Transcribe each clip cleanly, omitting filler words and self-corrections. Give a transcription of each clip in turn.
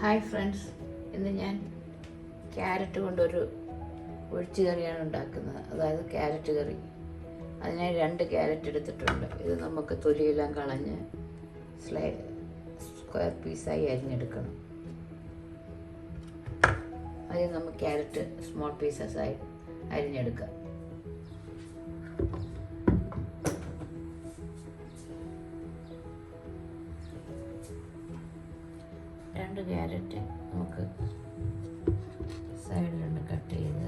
Hi friends, ഇന്ന് ഞാൻ carrot കൊണ്ടൊരു ഒഴിച്ചു കറിയാണ് ഉണ്ടാക്കുന്നത്. അതായത് ക്യാരറ്റ് കറി. അതിനായി 2 ക്യാരറ്റ് എടുത്തിട്ടുണ്ട്. ഇത് നമുക്ക് തൊലിയെല്ലാം കളഞ്ഞ് സ്ക്വയർ പീസായി അരിഞ്ഞെടുക്കണം. ആദ്യം നമുക്ക് ക്യാരറ്റ് സ്മോൾ പീസസായി അരിഞ്ഞെടുക്കാം. രണ്ട് ക്യാരറ്റ് നമുക്ക് സൈഡിലൊന്ന് കട്ട് ചെയ്ത്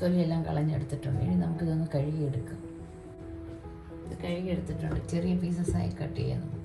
തൊലിയെല്ലാം കളഞ്ഞെടുത്തിട്ടുണ്ട്. ഇനി നമുക്കിതൊന്ന് കഴുകിയെടുക്കാം. ഇത് കഴുകിയെടുത്തിട്ടുണ്ട്. ചെറിയ പീസസായി കട്ട് ചെയ്യാം നമുക്ക്.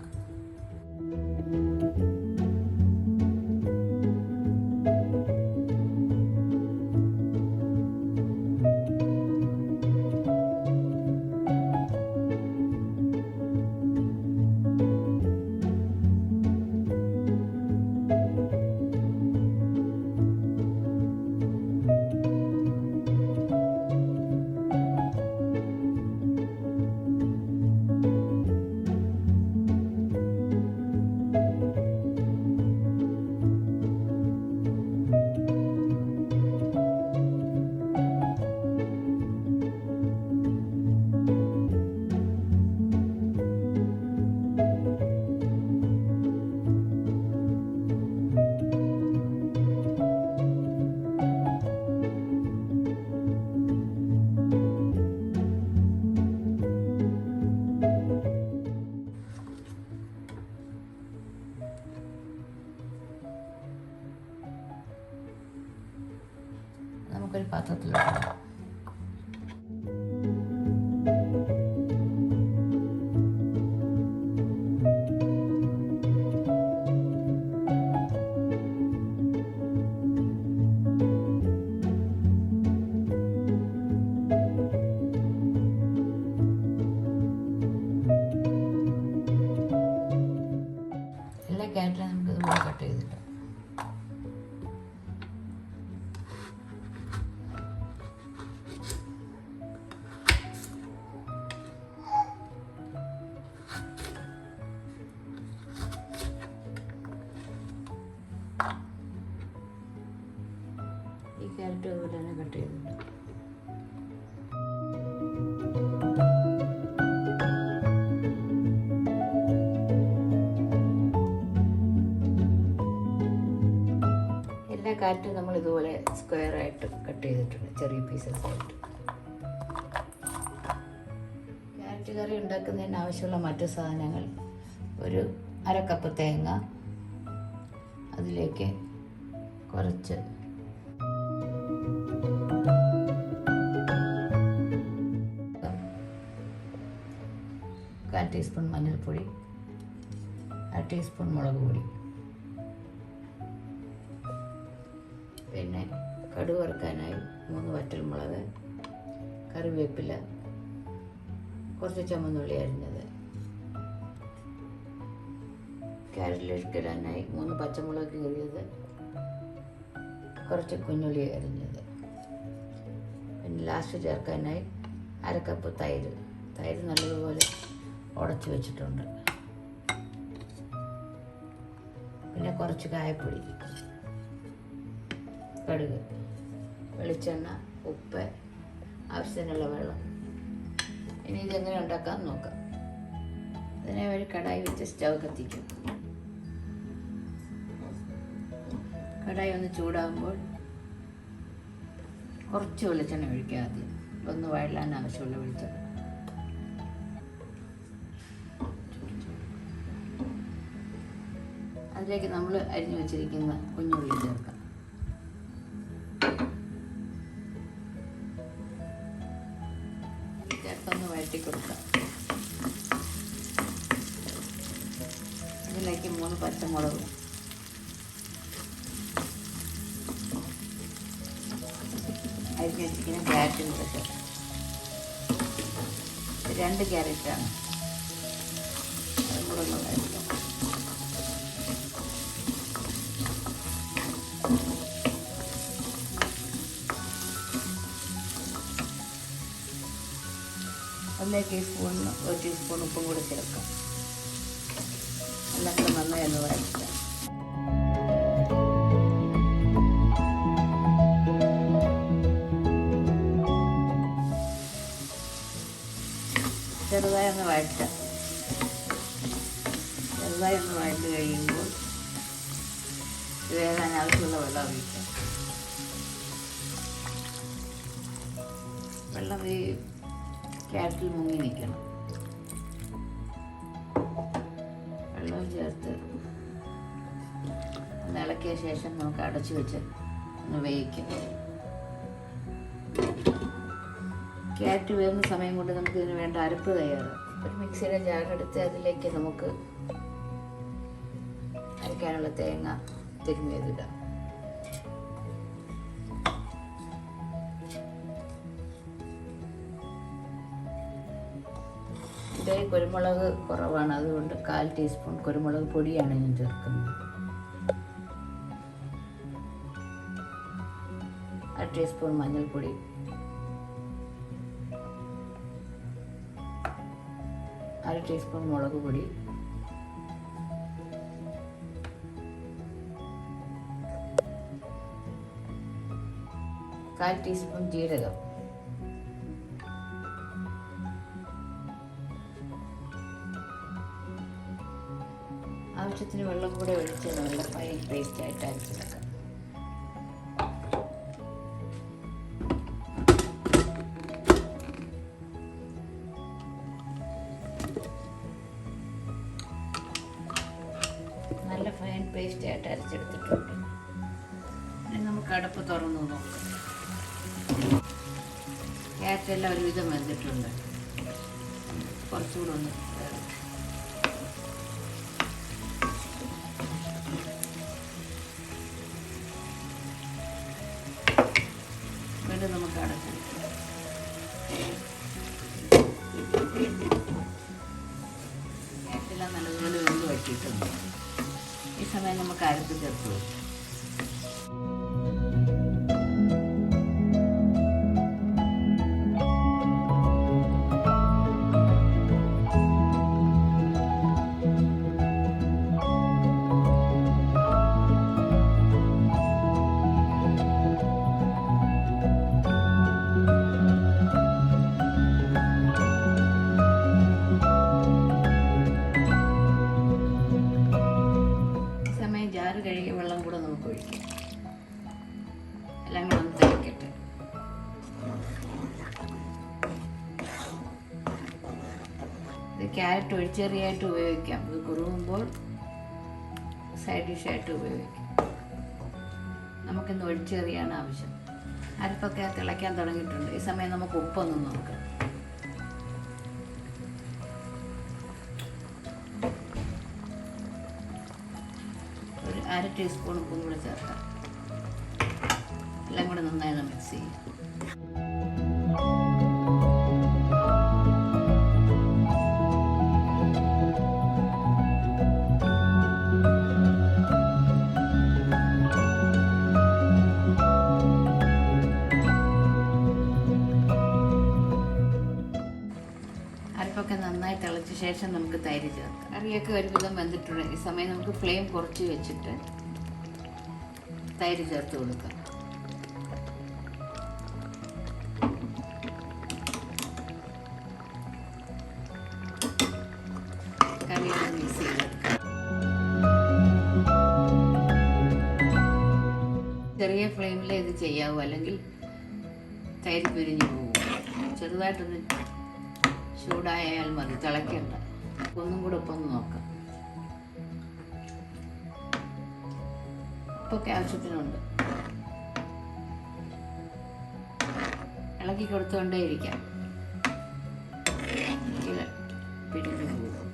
നമുക്കൊരു പാത്രത്തിലിടാം. എല്ലാ ക്യാരറ്റും നമുക്ക് ഇതുപോലെ കട്ട് ചെയ്തിട്ട് ഈ ക്യാരറ്റ് അതുപോലെ തന്നെ കട്ട് ചെയ്തിട്ട് എല്ലാ ക്യാരറ്റും നമ്മൾ ഇതുപോലെ സ്ക്വയറായിട്ട് കട്ട് ചെയ്തിട്ടുണ്ട്, ചെറിയ പീസസ് ആയിട്ട്. ക്യാരറ്റ് കറി ഉണ്ടാക്കുന്നതിന് ആവശ്യമുള്ള മറ്റു സാധനങ്ങൾ: ഒരു 1/2 കപ്പ് തേങ്ങ, അതിലേക്ക് കുറച്ച് കാൽ ടീസ്പൂൺ മഞ്ഞൾപ്പൊടി, 1/2 ടീസ്പൂൺ മുളക് പൊടി, പിന്നെ കടുക് വറുക്കാനായി 3 വറ്റൽമുളക്, കറിവേപ്പില, കുറച്ച് ചുമന്നുള്ളി അരിഞ്ഞത്, ക്യാരറ്റിലേക്ക് ഇടാനായി 3 പച്ചമുളക് കീറിയത്, കുറച്ച് കുഞ്ഞുള്ളി അരിഞ്ഞത്, പിന്നെ ലാസ്റ്റ് ചേർക്കാനായി 1/2 കപ്പ് തൈര് നല്ലതുപോലെ ഉടച്ചു വെച്ചിട്ടുണ്ട്. പിന്നെ കുറച്ച് കായപ്പൊടി, കടുക്, വെളിച്ചെണ്ണ, ഉപ്പ്, ആവശ്യത്തിനുള്ള വെള്ളം. ഇനി ഇതെങ്ങനെ ഉണ്ടാക്കാമെന്ന് നോക്കാം. അതിനെ ഒരു കടായി വെച്ച് സ്റ്റൗ കത്തിക്കും. കടായി ഒന്ന് ചൂടാകുമ്പോൾ കുറച്ച് വെളിച്ചെണ്ണ ഒഴിക്കുക. ആദ്യം ഒന്ന് വഴലാൻ ആവശ്യമുള്ള വെളിച്ചെണ്ണ. അതിലേക്ക് നമ്മൾ അരിഞ്ഞു വെച്ചിരിക്കുന്ന കുഞ്ഞുള്ളി ചേർക്കാം. ചേർത്തൊന്ന് വഴറ്റി കൊടുക്കാം. അതിലേക്ക് 3 പച്ചമുളകും അരിഞ്ഞു വെച്ചിരിക്കുന്ന ക്യാരറ്റും കൂടെ ചേർക്കാം. 2 ക്യാരറ്റാണ്. അതും കൂടെ ഒന്ന് വഴറ്റാം. അതിലേക്ക് 1 ടീസ്പൂൺ ഉപ്പും കൂടെ ചേർക്കാം. എല്ലാം കൂടെ നന്നായി ഒന്ന് വഴറ്റാം. ചെറുതായി ഒന്ന് വഴറ്റാം. ചെറുതായി ഒന്ന് വഴറ്റി കഴിയുമ്പോൾ വേകാൻ ആവശ്യമുള്ള വെള്ളം ഒഴിക്കാം. വെള്ളം ഈ ക്യാരറ്റിൽ മുങ്ങി നിൽക്കണം. വെള്ളം ചേർത്ത് ഒന്ന് ഇളക്കിയ ശേഷം നമുക്ക് അടച്ചു വെച്ച് ഒന്ന് വേവിക്കാം. ക്യാരറ്റ് വേവുന്ന സമയം കൊണ്ട് നമുക്ക് ഇതിന് വേണ്ട അരപ്പ് തയ്യാറാക്കാം. ഒരു മിക്സിയുടെ ജാറെടുത്ത് അതിലേക്ക് നമുക്ക് അരയ്ക്കാനുള്ള തേങ്ങ തിരുമ്മിയതിടാം. ഇവിടെ കുരുമുളക് കുറവാണ്, അതുകൊണ്ട് 1/4 ടീസ്പൂൺ കുരുമുളക് പൊടിയാണ് ഞാൻ ചേർക്കുന്നത്. 1 ടീസ്പൂൺ മഞ്ഞൾപ്പൊടി, 1 ടീസ്പൂൺ മുളക് പൊടി, 1/4 ടീസ്പൂൺ ജീരകം, ആവശ്യത്തിന് വെള്ളം കൂടെ ഒഴിച്ച് നല്ല ഫൈൻ പേസ്റ്റ് ആയിട്ട് അരച്ചെടുക്കാം. നല്ല ഫൈൻ പേസ്റ്റ് ആയിട്ട് അരച്ചെടുത്തിട്ടുണ്ട്. ഇനി നമുക്ക് അടുപ്പ് തുറന്ന് നോക്കാം. ക്യാരറ്റെല്ലാം ഒരുവിധം വെന്തിട്ടുണ്ട്. കുറച്ചുകൂടെ ഒന്ന് വീണ്ടും നമുക്ക് അടച്ചു. ക്യാരറ്റെല്ലാം നല്ലതുപോലെ വെന്ത് വറ്റിയിട്ടുണ്ട്. ഈ സമയം നമുക്ക് അരപ്പ് ചേർത്ത് വെക്കാം. കഴുകിയ വെള്ളം കൂടെ നമുക്ക് ഒഴിക്കാം. എല്ലാം കൂടെ ഒന്ന് തിളക്കട്ടെ. ഇത് ക്യാരറ്റ് ഒഴിച്ചെറിയായിട്ട് ഉപയോഗിക്കാം. ഇത് കുറുകുമ്പോൾ സൈഡ് ഡിഷായിട്ട് ഉപയോഗിക്കാം. നമുക്കിന്ന് ഒഴിച്ചെറിയാണ് ആവശ്യം. അരപ്പൊക്കെ തിളയ്ക്കാൻ തുടങ്ങിയിട്ടുണ്ട്. ഈ സമയം നമുക്ക് ഉപ്പൊന്ന് നോക്കാം. ഒരു 1/2 ടീസ്പൂൺ ഉപ്പും കൂടെ ചേർക്കാം. എല്ലാം കൂടെ നന്നായി മിക്സ് ചെയ്യും. അരപ്പൊക്കെ നന്നായി തിളച്ച ശേഷം നമുക്ക് തൈര് ചേർക്കാം. കറിയൊക്കെ ഒരുവിധം വെന്തിട്ടുണ്ട്. ഈ സമയം നമുക്ക് ഫ്ലെയിം കുറച്ച് വെച്ചിട്ട് തൈര് ചേർത്ത് കൊടുക്കാം. കറിയൊക്കെ മിക്സ് ചെയ്തെടുക്കാം. ചെറിയ ഫ്ലെയിമിൽ ഇത് ചെയ്യാവൂ, അല്ലെങ്കിൽ തൈര് പിരിഞ്ഞു പോകും. ചെറുതായിട്ടൊന്ന് ചൂടായാൽ മതി, തിളയ്ക്കണ്ട. ഒന്നും കൂടെ ഒപ്പം നോക്കാം. ഉപ്പൊക്കെ ആവശ്യത്തിനുണ്ട്. ഇളക്കി കൊടുത്തുകൊണ്ടേ ഇരിക്കാം, പിരിഞ്ഞു പോകും.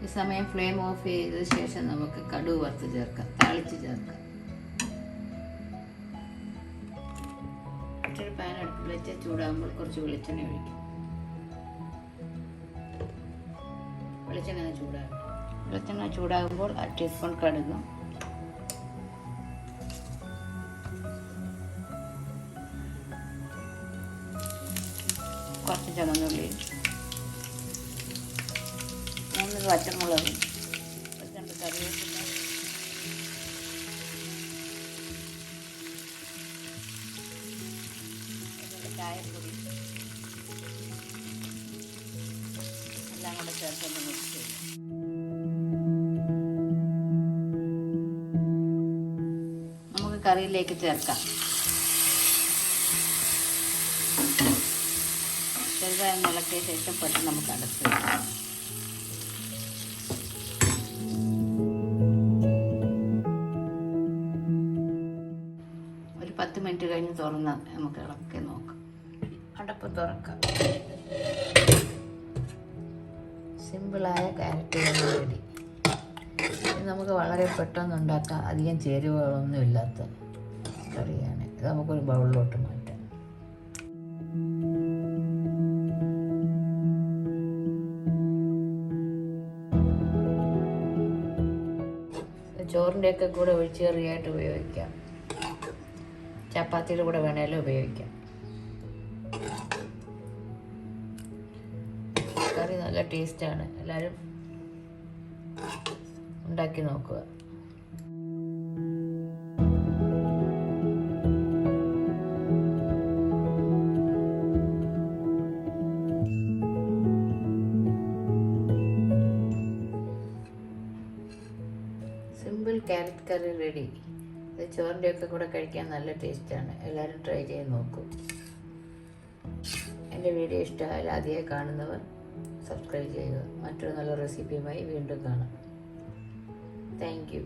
ഈ സമയം ഫ്ലെയിം ഓഫ് ചെയ്ത ശേഷം നമുക്ക് കടുക് വറുത്ത് ചേർക്കാം, താളിച്ച് ചേർക്കാം. മറ്റൊരു പാൻ അടുപ്പിൽ വെച്ച് ചൂടാകുമ്പോൾ കുറച്ച് വെളിച്ചെണ്ണ ഒഴിക്കും. വെളിച്ചെണ്ണ ചൂടാകുമ്പോൾ 1 ടീസ്പൂൺ കടുകും, കുറച്ച് ചുവന്നുള്ളി, 3 പച്ചമുളകും, 2 കറിവേപ്പില, കായപ്പൊടി എല്ലാം കൂടെ ചേർത്തൊന്ന് മിക്സ് ചെയ്യും. നമുക്ക് കറിയിലേക്ക് ചേർക്കാം. ചെറുതായി ഇളക്കിയ ശേഷം പെട്ടെന്ന് നമുക്ക് അടച്ച് വെക്കാം. ഒരു 10 മിനിറ്റ് കഴിഞ്ഞ് തുറന്ന് നമുക്ക് ഇളക്കി നോക്കാം. അടപ്പ് തുറക്കാം. സിമ്പിളായ ക്യാരറ്റ് കറി റെഡി. ഇത് നമുക്ക് വളരെ പെട്ടെന്ന് ഉണ്ടാക്കാം. അധികം ചേരുവകളൊന്നും ഇല്ലാത്ത കറിയാണ്. ഇത് നമുക്കൊരു ബൗളിലോട്ട് മാറ്റാം. ചോറിൻ്റെയൊക്കെ കൂടെ ഒഴിച്ച് കറിയായിട്ട് ഉപയോഗിക്കാം. ചപ്പാത്തിയുടെ കൂടെ വേണേലും ഉപയോഗിക്കാം. കറി നല്ല ടേസ്റ്റാണ്. എല്ലാവരും ഉണ്ടാക്കി നോക്കുക. സിമ്പിൾ ക്യാരറ്റ് കറി റെഡി. ഇത് ചോറിൻ്റെയൊക്കെ കൂടെ കഴിക്കാൻ നല്ല ടേസ്റ്റാണ്. എല്ലാവരും ട്രൈ ചെയ്ത് നോക്കൂ. എൻ്റെ വീഡിയോ ഇഷ്ടമായാൽ ആദ്യമായി കാണുന്നവർ സബ്സ്ക്രൈബ് ചെയ്യുക. മറ്റൊരു നല്ല റെസിപ്പിയുമായി വീണ്ടും കാണാം. Thank you.